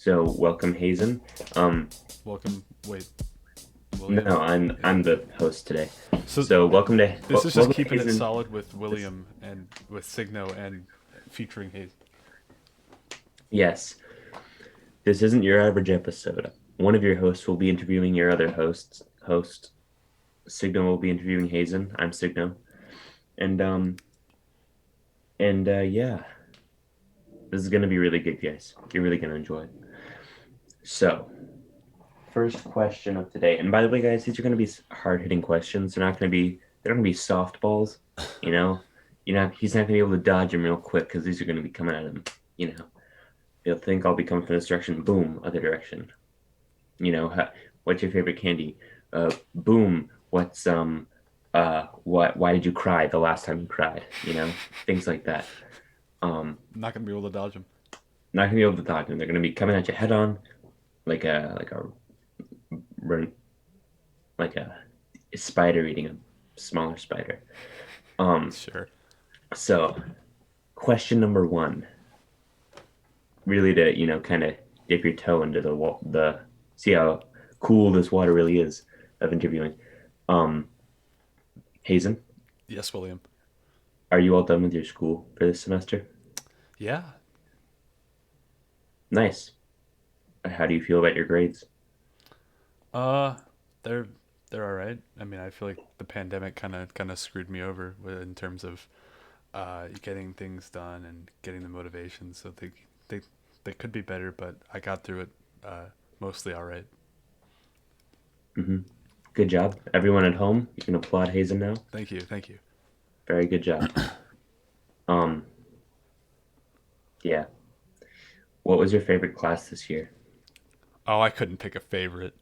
So welcome, Hazen. Um, Welcome. Wait, William. no, I'm Yeah. the host today. So So this is just welcome to keeping it Hazen. solid with This, William and with Signo and featuring Hazen. yes, this isn't your average episode. One of your hosts will be interviewing your other host. Signo will be interviewing Hazen. I'm Signo, and yeah, this is gonna be really good, guys. You're really gonna enjoy it. So, first question of today, and by the way, guys, these are gonna be hard hitting questions. They're gonna be softballs. You know, he's not gonna be able to dodge them real quick because these are gonna be coming at him. You know, he'll think I'll be coming from this direction. Boom, other direction. You know, what's your favorite candy? Boom. Why did you cry the last time you cried? Things like that. Not gonna be able to dodge him. Not gonna be able to dodge them. They're gonna be coming at you head on, like a run, like a spider eating a smaller spider. Um, Sure. so question number one, really to, kind of dip your toe into the see how cool this water really is of interviewing. Um, Hazen, Yes, William. are you all done with your school for this semester? Yeah. Nice. How do you feel about your grades? Uh, they're they're all right. I mean, I feel like the pandemic kind of screwed me over in terms of getting things done and getting the motivation. So they they could be better, but I got through it mostly all right. Hmm. Good job. Everyone at home, you can applaud Hazen now. Thank you. Thank you. Very good job. Um, yeah. What was your favorite class this year? Oh, I couldn't pick a favorite.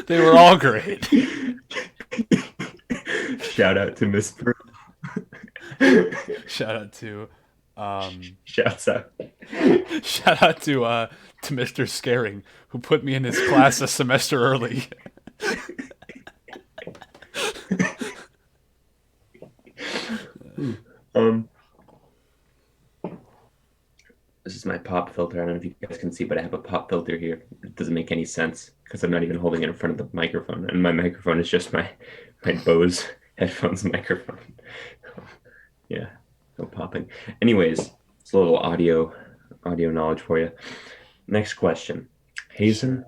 They were all great. Shout out to Miss Pearl. Shout out to um Shouts out. shout out to Mr. Scaring who put me in his class a semester early. Um, this is my pop filter. I don't know if you guys can see, but I have a pop filter here. It doesn't make any sense because I'm not even holding it in front of the microphone, and my microphone is just my Bose headphones microphone. Yeah, no popping. Anyways, it's a little audio knowledge for you. Next question. Sure. Hazen,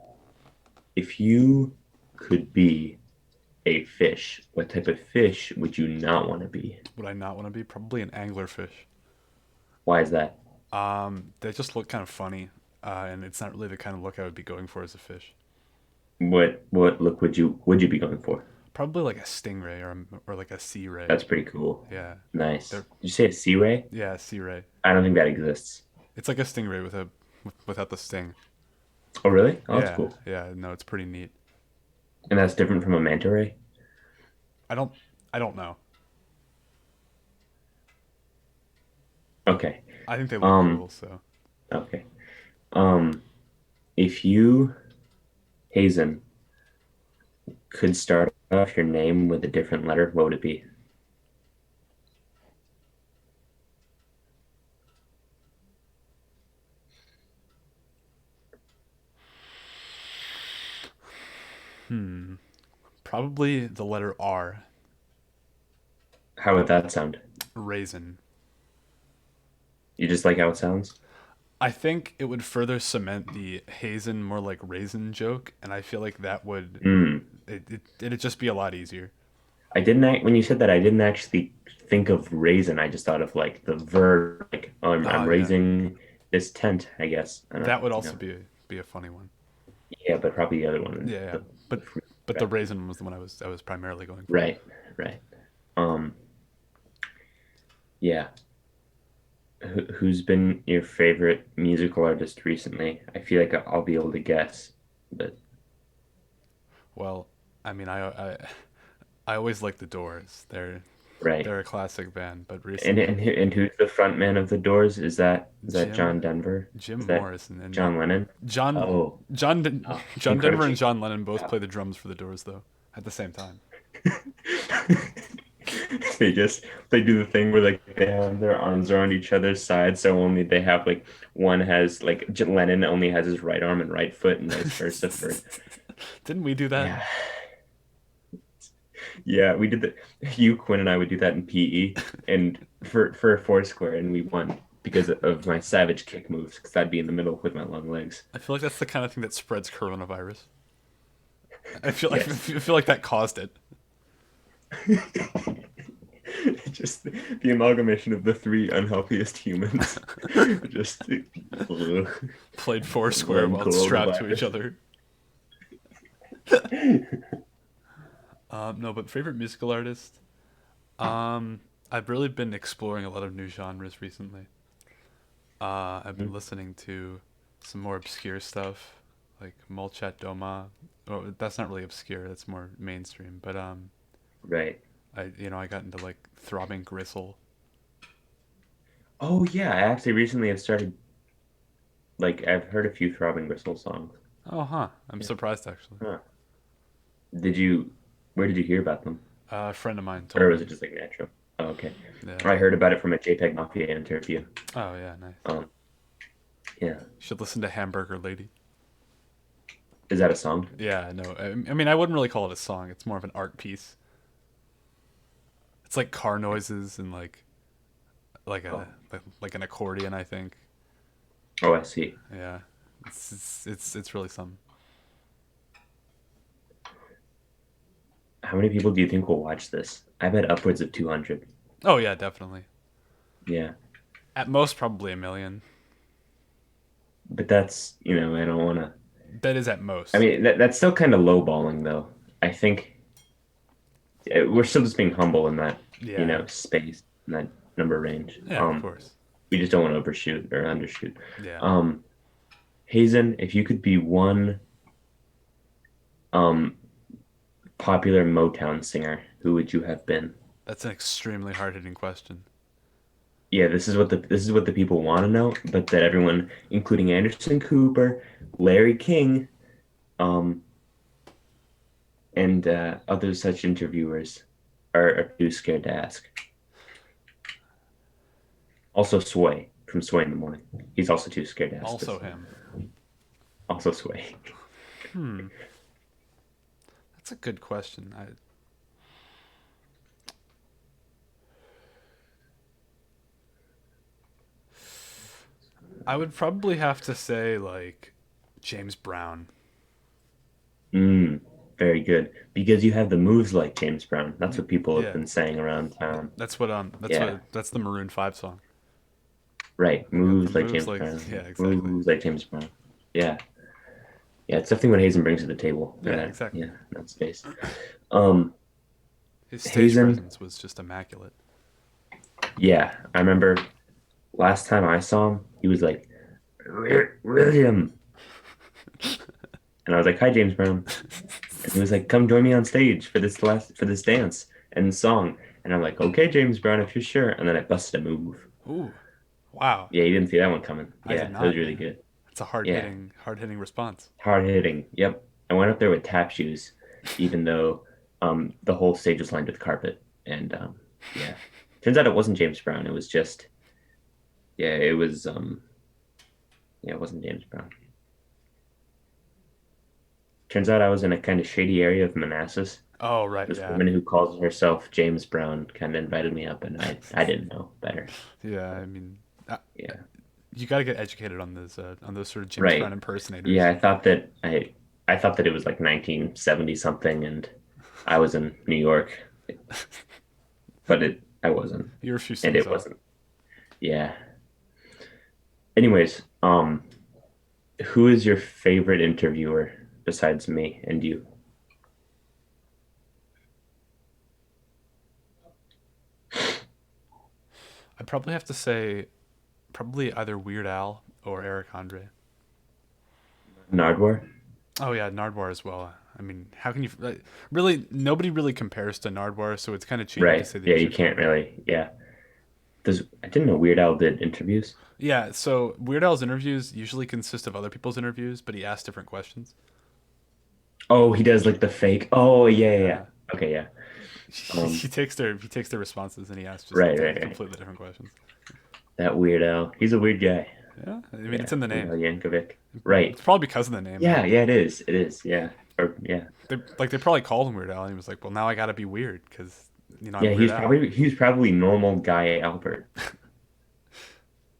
if you could be a fish, what type of fish would you not want to be? Would I not want to be? Probably an anglerfish. Why is that? They just look kind of funny, and it's not really the kind of look I would be going for as a fish. What look would you be going for? Probably like a stingray or like a sea ray. That's pretty cool. Yeah, Nice. they're Did you say a sea ray? yeah, sea ray. I don't think that exists. It's like a stingray without the sting. Oh, really? Oh, that's Yeah, cool. yeah. No, it's pretty neat. And that's different from a manta ray? I don't I don't know. Okay. I think they look Um, cool. So okay. Um, if you, Hazen, could start off your name with a different letter, what would it be? probably the letter R. How would that sound? Raisin. You just like how it sounds? I think it would further cement the Hazen more like raisin joke, and I feel like that would Hmm. it'd just be a lot easier. When you said that, I didn't actually think of raisin. I just thought of like the verb, like, oh, I'm Oh yeah, raising this tent, I guess. I don't, that would also be a funny one. Yeah, but probably the other one. Yeah, yeah. The fruit. But the Right. raisin was the one I was primarily going for. Right. Right. Um, yeah. Who's been your favorite musical artist recently? I feel like I'll be able to guess, but Well, I mean, I always like the Doors. right. They're a classic band, but And recently and who- and who's the front man of the Doors? Is that Jim John Denver? Jim Is that Morrison and John Lennon? John Oh, John Den- oh, John Denver and encroaching. John Lennon both Yeah. play the drums for the Doors though at the same time. they do the thing where like they have their arms around each other's sides, so only they have like one has like Lennon only has his right arm and right foot, and vice versa for Didn't we do that? yeah. Yeah, we did that. You, Quinn, and I would do that in PE, and for Foursquare, and we won because of my savage kick moves. Because I'd be in the middle with my long legs. I feel like that's the kind of thing that spreads coronavirus. I feel like I Yes, feel like that caused it. just the amalgamation of the three unhealthiest humans, just ugh, Played Foursquare leg while strapped to each coronavirus. other. No, but favorite musical artist. I've really been exploring a lot of new genres recently. I've been listening to some more obscure stuff, like Molchat Doma. Oh, that's not really obscure. That's more mainstream. But Right. I got into like throbbing gristle. Oh yeah, I actually recently have started like I've heard a few Throbbing Gristle songs. Oh, huh. I'm Yeah. surprised actually. Huh. Did you? Where did you hear about them? A friend of mine Or told was me. it just like natural? Oh, okay. Yeah. I heard about it from a JPEG Mafia interview. Oh, yeah. Nice. Um, yeah. You should listen to Hamburger Lady. Is that a song? Yeah. No. I mean, I wouldn't really call it a song. It's more of an art piece. It's like car noises and like Oh, like an accordion. I think. oh, I see. Yeah. It's really something. How many people do you think will watch this? I bet upwards of 200. Oh yeah, definitely. Yeah. At most, probably a million. But that's, I don't want to. That is at I most. mean, that's still kind of lowballing, though. I think we're still just being humble in that, Yeah. space, in that number range. Yeah, of course. We just don't want to overshoot or undershoot. Yeah. Um, Hazen, if you could be one um popular Motown singer, who would you have been? That's an extremely hard hitting question. Yeah, this is what the people want to know, but that everyone, including Anderson Cooper, Larry King, um, and other such interviewers, are too scared to ask. Also, Sway from Sway in the Morning. He's also too scared to ask Also this. him. Also, Sway. Hmm. That's a good question. I would probably have to say like James Brown. Mm, very good. Because you have the moves like James Brown. That's what people have Yeah. been saying around town. Yeah, That's the Maroon 5 song. right. I got the Moves like moves James like yeah, Brown. exactly. Moves like James Brown. Yeah. Yeah, it's definitely what Hazen brings to the table for Yeah, that. exactly. Yeah, that space. Um, His stage Hazen, presence was just immaculate. yeah, I remember last time I saw him, he was like, William. And I was like, hi, James Brown. And he was like, come join me on stage for this dance and song. And I'm like, okay, James Brown, if you're sure. And then I busted a move. Ooh. Wow. Yeah, you didn't see that one coming. I did Yeah, it was not, really yeah. good. It's a Yeah, hard hitting response. hard hitting. Yep. I went up there with tap shoes, even though the whole stage was lined with carpet. And yeah, turns out it wasn't James Brown. It was just, yeah, it wasn't James Brown. Turns out I was in a kind of shady area of Manassas. Oh, right, This yeah. woman who calls herself James Brown kind of invited me up, and I didn't know better. Yeah, I mean, Yeah, you got to get educated on those sort of James Brown right. impersonators. Yeah, I thought that it was like 1970 something, and I was in New York, but I wasn't, You're a few and cities it off. wasn't. Yeah. Anyways, who is your favorite interviewer besides me and you? I'd probably have to say probably either Weird Al or Eric Andre. Nardwar? Oh yeah, Nardwar as well. I mean, how can you really? Nobody really compares to Nardwar, so it's kind of cheating to Right. say that Yeah, he's you your can't favorite. really. Yeah. I didn't know Weird Al did interviews. Yeah, so Weird Al's interviews usually consist of other people's interviews, but he asks different questions. Oh, he does like the fake. Oh, yeah, yeah, yeah. Yeah, Okay, yeah. Um, he takes their responses and he asks just right, right, right. completely different questions. That Weird Al. He's a weird guy. Yeah, I mean it's Yeah, in the Weird name. Al Yankovic. Right. It's probably because of the name. Yeah, yeah, it is. It is. Yeah. Or yeah. They probably called him Weird Al, and he was like, "Well, now I got to be weird because I'm Yeah, Weird Al." he's probably normal guy Albert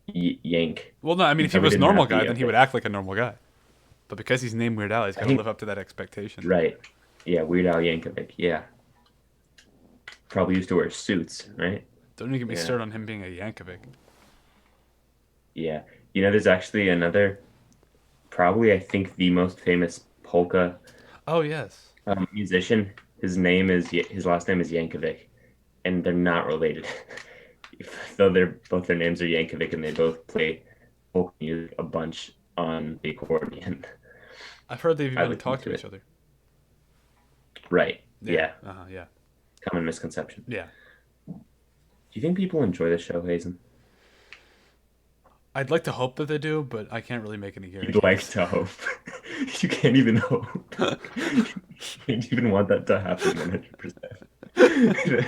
Yank. Well, no, I mean He if he probably was didn't normal have guy, the then he would act like a normal guy. But because he's named Weird Al, he's I got to live think up to that expectation. right. Yeah, Weird Al Yankovic. Yeah. Probably used to wear suits, right? Don't even get me Yeah. started on him being a Yankovic. Yeah. There's actually another, probably I think the most famous polka Oh yes, musician. His last name is Yankovic, and they're not related. Though both their names are Yankovic, and they both play folk music a bunch on the accordion. I've heard they've I even listened talked to to each it. other. Right. Yeah, Yeah. yeah, Common misconception. yeah. Do you think people enjoy the show, Hazen? I'd like to hope that they do, but I can't really make any You'd like guarantees. to hope. You can't even hope. You can't even want that to happen 100%.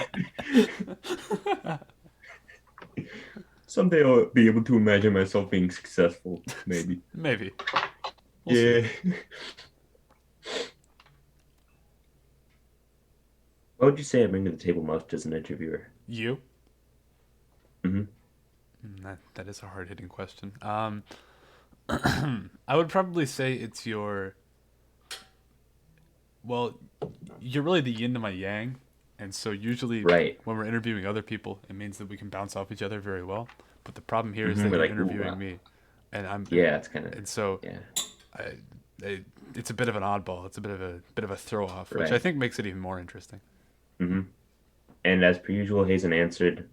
Someday I'll be able to imagine myself being successful, maybe. Maybe we'll see. Yeah. What would you say I bring to the table most as an interviewer? You? Hmm. That is a hard hitting question. I would probably say it's your. Well, you're really the yin to my yang, and so usually Right. when we're interviewing other people, it means that we can bounce off each other very well. But the problem here is Hmm. that We're you're like, ooh, interviewing me, and yeah, it's kind of, and so yeah, I, it's a bit of an oddball. It's a bit of a throw off, which I right. think makes it even more interesting. Hmm. And as per usual, Hazen answered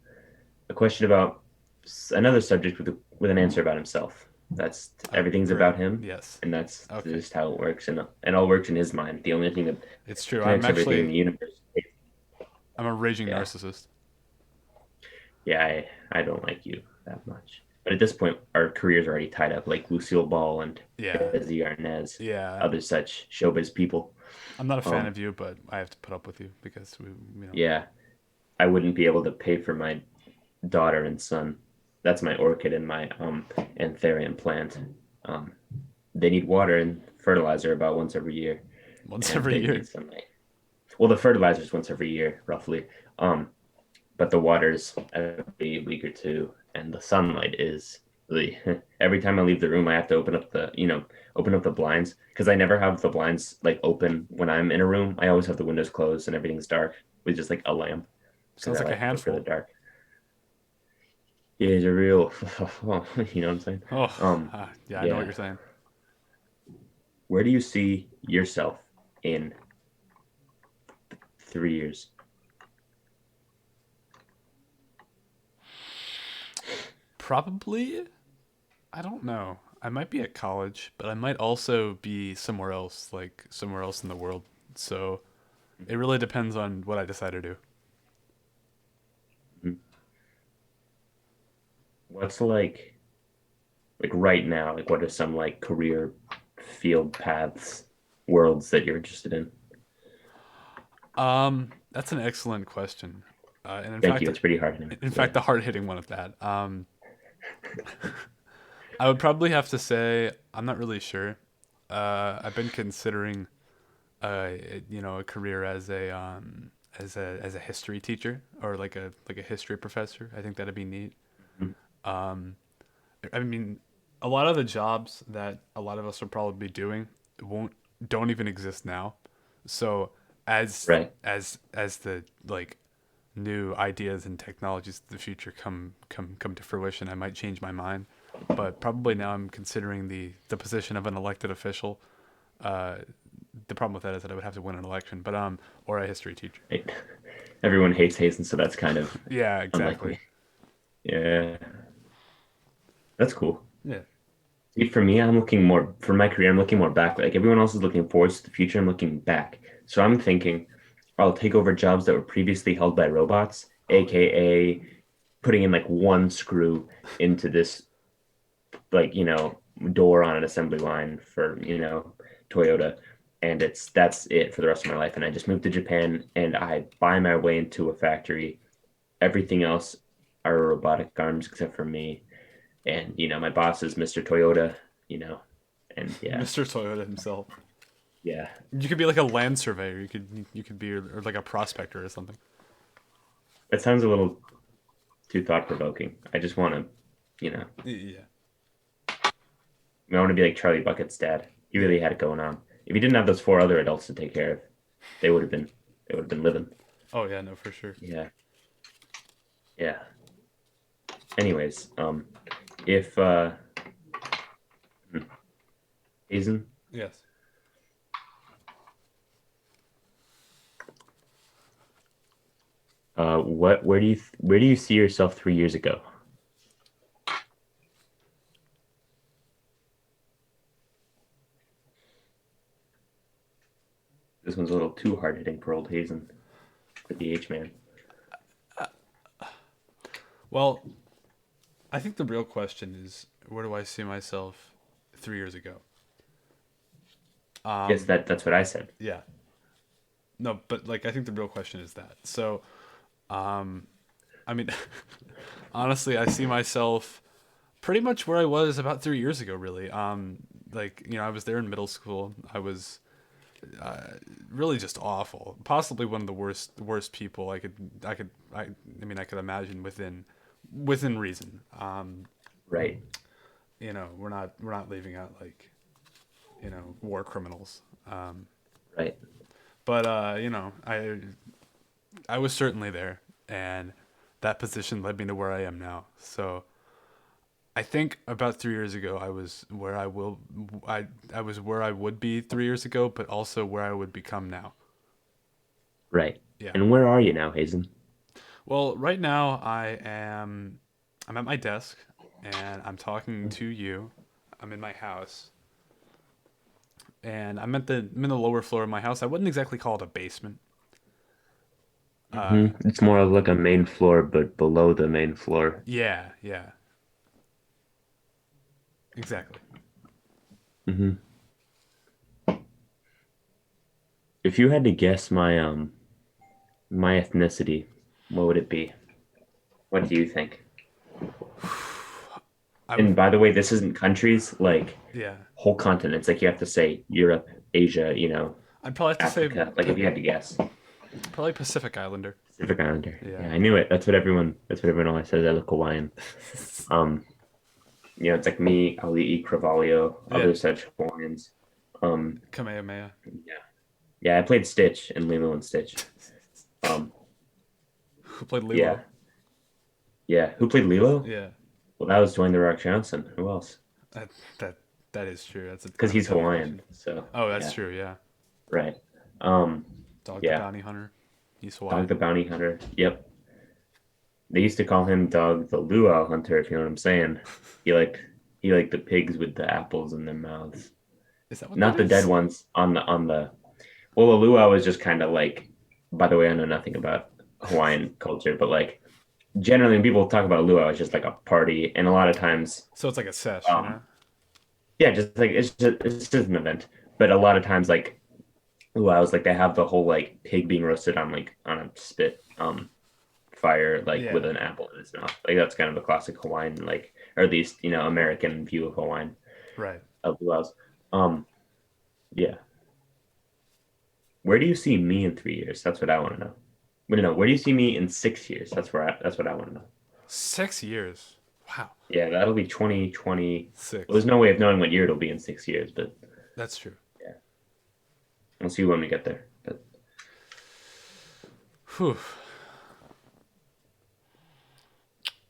a question about another subject with an answer about himself. That's Oh, everything's great. about him, Yes. and that's Okay. just how it works, and all works in his mind. The only thing that It's true. connects everything in the universe. I'm a raging Yeah, narcissist. yeah. I don't like you that much, but at this point, our careers are already tied up, like Lucille Ball and Yeah. Desi Arnaz, Yeah. other such showbiz people. I'm not a fan Um, of you, but I have to put up with you because yeah, I wouldn't be able to pay for my daughter and son. That's my orchid and my anthurium plant. Um, they need water and fertilizer about once every year, once and every they year. need sunlight. Well, the fertilizer's once every year, roughly. Um, but the water's every week or two, and the sunlight is really every time I leave the room, I have to open up the blinds because I never have the blinds like open when I'm in a room. I always have the windows closed and everything's dark with just like a lamp because Sounds I like a like prefer the handful. dark. Yeah, it's a real, you know what I'm saying? Oh, Um, yeah, I know what yeah. you're saying. Where do you see yourself in 3 years? Probably, I don't know. I might be at college, but I might also be somewhere else, like somewhere else in the world. So it really depends on what I decide to do. Mhm. What's like right now? Like, what are some like career field paths, worlds that you're interested in? That's an excellent question. And Thank you. It's pretty hard. in Yeah. fact, the hard hitting one of that. I would probably have to say I'm not really sure. I've been considering, uh, a career as a history teacher or like a history professor. I think that'd be neat. Mhm. Um, I mean, a lot of the jobs that a lot of us will probably be doing won't don't even exist now. So Right. as the like new ideas and technologies of the future come to fruition, I might change my mind. But probably now I'm considering the position of an elected official. Uh, the problem with that is that I would have to win an election, but or a history teacher. Right. Everyone hates Hazen, so that's kind of Yeah, exactly. unlikely. Yeah, that's cool. Yeah. See, for me, I'm looking more for my career. I'm looking more back. Like everyone else is looking forwards to the future. I'm looking back. So I'm thinking I'll take over jobs that were previously held by robots, Oh yeah. aka putting in like one screw into this like door on an assembly line for Toyota. and that's it for the rest of my life. And I just moved to Japan, and I buy my way into a factory. Everything else are robotic arms except for me. And my boss is Mr. Toyota, you know, and yeah, Mr. Toyota himself. yeah. You could be like a land surveyor. You could be or like a prospector or something. It sounds a little too thought provoking. I just want to, Yeah, I want to be like Charlie Bucket's dad. He yeah. really had it going on. If he didn't have those four other adults to take care of, they would have been they would have been living. Oh yeah, no, for sure. Yeah, yeah. Anyways, if hmm, Hazen, Yes. where do you see yourself 3 years ago? This one's a little too hard hitting for old Hazen, for the H man. Well, I think the real question is where do I see myself 3 years ago? Yes, Um, that's what I said. yeah. No, but like I think the real question is that. So, um, I mean, honestly, I see myself pretty much where I was about 3 years ago. Really, like I was there in middle school. I was uh, really just awful. Possibly one of the worst people I mean I could imagine within reason. Right, We're not leaving out like war criminals. right. But I was certainly there, and that position led me to where I am now. So I think about 3 years ago, I was where I would be 3 years ago, but also where I would become now. Right. Yeah. And where are you now, Hazen? Well, right now I'm at my desk and I'm talking to you. I'm in my house and I'm in the lower floor of my house. I wouldn't exactly call it a basement. It's more of like a main floor, but below the main floor. Yeah, yeah, exactly. hmm If you had to guess my ethnicity, what would it be? What do you think? I And would, by the way, this isn't countries, like yeah. whole continents. Like you have to say Europe, Asia, I'd probably have to say Africa. Like if you had to guess, probably Pacific Islander. Pacific Islander. Yeah. Yeah, I knew it. That's what everyone always says. I look Hawaiian. Um, it's like me, Ali, Cravalho, Yeah. other such Hawaiians. Um, Kamehameha. yeah, yeah. I played Stitch in Lilo and Stitch. Um, Who played yeah, Lilo? yeah. Who played Lilo? Yeah. Well, that was Dwayne the Rock Johnson. Who else? That that that is true. That's a Because kind of a he's tough Hawaiian. question. So Oh, that's yeah, true. Yeah. right. Um, Dog the yeah. Bounty Hunter. He's Dog Hawaiian. the Bounty Hunter. Yep. They used to call him Dog the Luau Hunter, if you know what I'm saying. He like he liked the pigs with the apples in their mouths. Is that what that Not the dead is? ones on the well, a luau is just kind of like, by the way, I know nothing about Hawaiian culture, but like generally when people talk about a luau, it's just like a party. And a lot of times, So it's like a sesh, you know? um, yeah, just like it's just an event. But a lot of times like luau's like they have the whole like pig being roasted on like on a spit fire like with Yeah. an apple in its mouth. Like that's kind of the classic Hawaiian like or at least American view of Hawaiian Right. of luau's. Um yeah. Where do you see me in 3 years? That's what I want to know. Wait, no, where do you see me in 6 years? That's what I want to know. 6 years. Wow. Yeah, that'll be 2020. Well, there's Six. no way of knowing what year it'll be in 6 years, but That's true. yeah, we'll see when we get there. But Whew.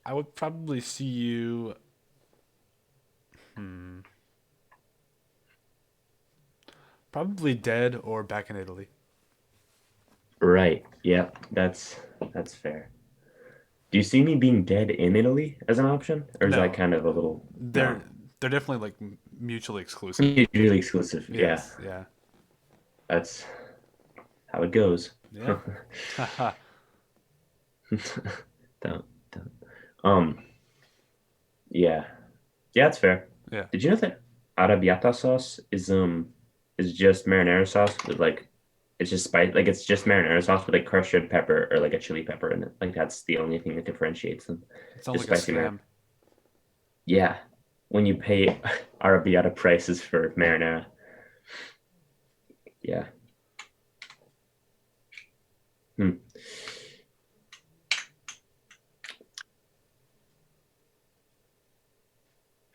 I would probably see you. Hmm. Probably dead or back in Italy. right, yeah, that's fair. Do you see me being dead in Italy as an option, or is that No, kind of a little they're no? they're definitely like mutually exclusive. Usually exclusive. Yeah, Yes. Yeah. that's how it goes. Yeah. Haha. Don't, don't. Um, yeah, yeah, that's fair. Yeah. Did you know that arrabbiata sauce is is just marinara sauce with like it's just spice like it's just marinara sauce with like crushed red pepper or like a chili pepper in it. Like that's the only thing that differentiates them. It sounds Just like a spicy marinara. scam. Yeah. When you pay Arabiata prices for marinara. Yeah. Hmm.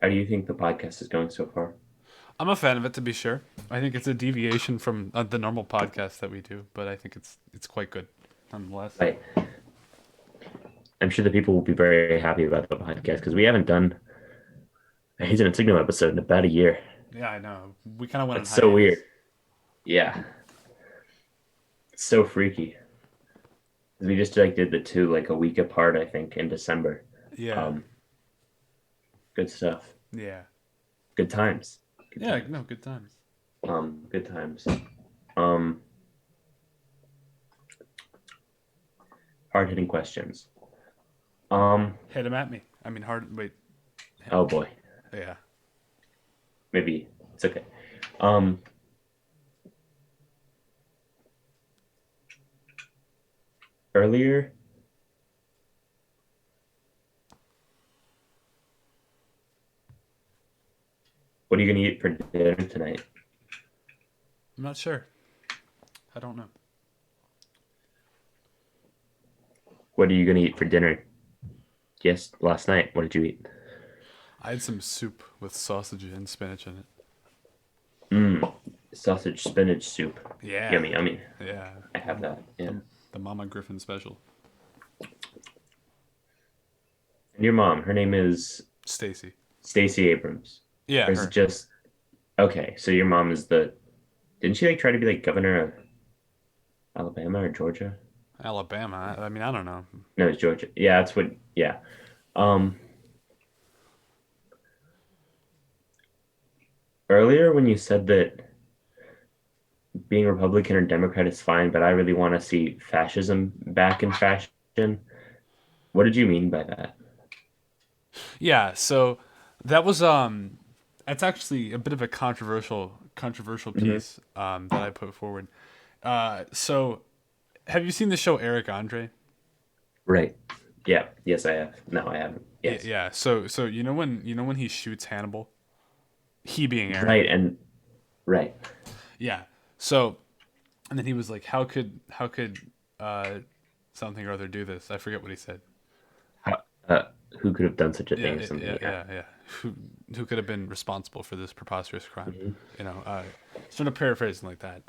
How do you think the podcast is going so far? I'm a fan of it, to be sure. I think it's a deviation from the normal podcast that we do, but I think it's quite good, nonetheless. Right. I'm sure the people will be very happy about the podcast because we haven't done a Hazen and Signo episode in about a year. Yeah, I know. We kind of went on That's so weird. hiatus. Yeah. It's so freaky. We just like did the two like a week apart, I think, in December. Yeah, Um, good stuff. yeah, Good times. Good yeah. times. No, good times. Good times. Um, hard hitting questions. Um, Hit him at me. I mean, hard. Wait. oh boy, Yeah. maybe it's okay. Um, earlier, what are you gonna eat for dinner tonight? I'm not sure. I don't know. What are you gonna eat for dinner? Yes, last night. What did you eat? I had some soup with sausage and spinach in it. Mm, sausage spinach soup. Yeah, Yummy, yummy. yeah. I have that. Yeah. The Mama Griffin special. And your mom, her name is Stacy. Stacey Abrams. Yeah, Or is it her. just okay? So your mom is the didn't she like try to be like governor of Alabama or Georgia? Alabama. I mean, I don't know. No, it's Georgia. Yeah, that's what. Yeah. Um, earlier when you said that being Republican or Democrat is fine, but I really want to see fascism back in fashion. What did you mean by that? Yeah, so that was that's actually a bit of a controversial Hmm. piece that I put forward. So have you seen the show Eric Andre? Right. Yeah. Yes, I have. No, I haven't. Yes. Yeah. So you know when he shoots Hannibal, he being Eric. Right. And right. Yeah. So and then he was like, how could uh something or other do this? I forget what he said. How, who could have done such a Yeah, thing or something? yeah, Yeah. yeah, yeah. Who who could have been responsible for this preposterous crime? Hmm. Sort of paraphrasing like that.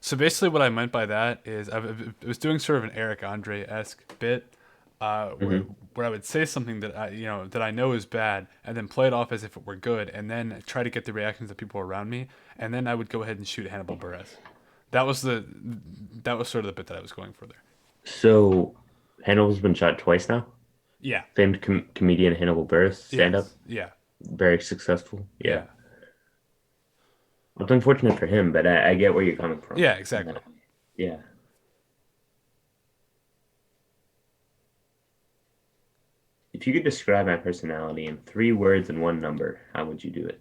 So basically, what I meant by that is I was doing sort of an Eric Andre esque bit, where Hmm. I would say something that I know is bad, and then play it off as if it were good, and then try to get the reactions of people around me, and then I would go ahead and shoot Hannibal Buress. That was that was sort of the bit that I was going for there. So Hannibal's been shot twice now. Yeah. Famed comedian Hannibal Buress, stand up, Yes. Yeah. very successful. Yeah. Yeah. It's unfortunate for him, but I get where you're coming from. Yeah. On Exactly. that. Yeah. If you could describe my personality in three words and one number, how would you do it?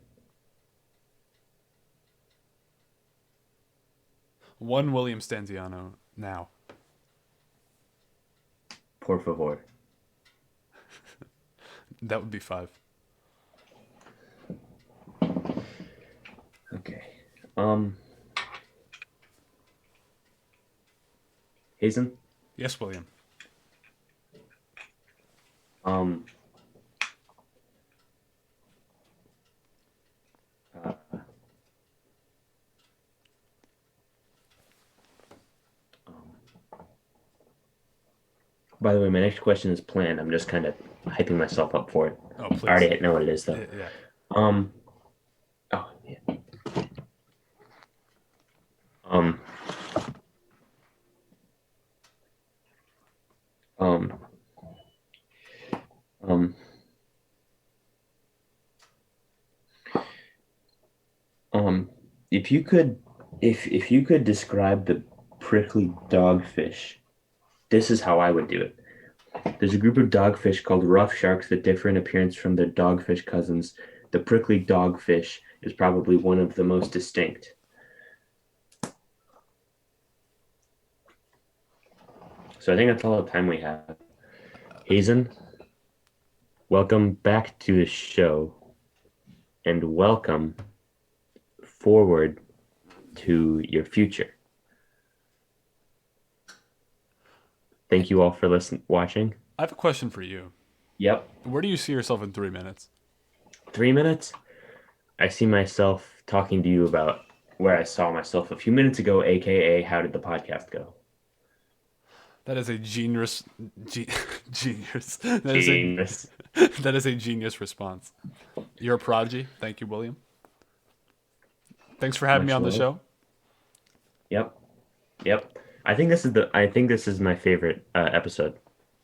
One William Stanziano now. Por favor. That would be five. Okay. Um, Hazen. Yes, William. Um, uh, um, by the way, my next question is planned. I'm just kind of hyping myself up for it. Oh, I please. already know what it is though. Yeah. Um, oh yeah. Um, um, um, um, if you could, if you could describe the prickly dogfish, this is how I would do it. There's a group of dogfish called rough sharks that differ in appearance from their dogfish cousins. The prickly dogfish is probably one of the most distinct. So I think that's all the time we have. Hazen, welcome back to the show and welcome forward to your future. Thank you all for watching. I have a question for you. Yep. Where do you see yourself in 3 minutes? 3 minutes. I see myself talking to you about where I saw myself a few minutes ago, aka how did the podcast go? That is a genius, ge- genius. Genius. That is a genius response. You're a prodigy. Thank you, William. Thanks for having me Much on the love. show. Yep. Yep. I think this is my favorite episode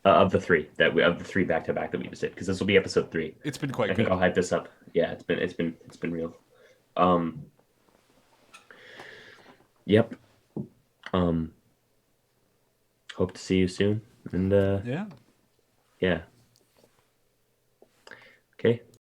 of the three of the three back to back that we just did because this will be episode three. It's been quite I think good. I'll hype this up. Yeah, it's been real. Um, yep. Um, hope to see you soon. And Yeah. yeah. Okay.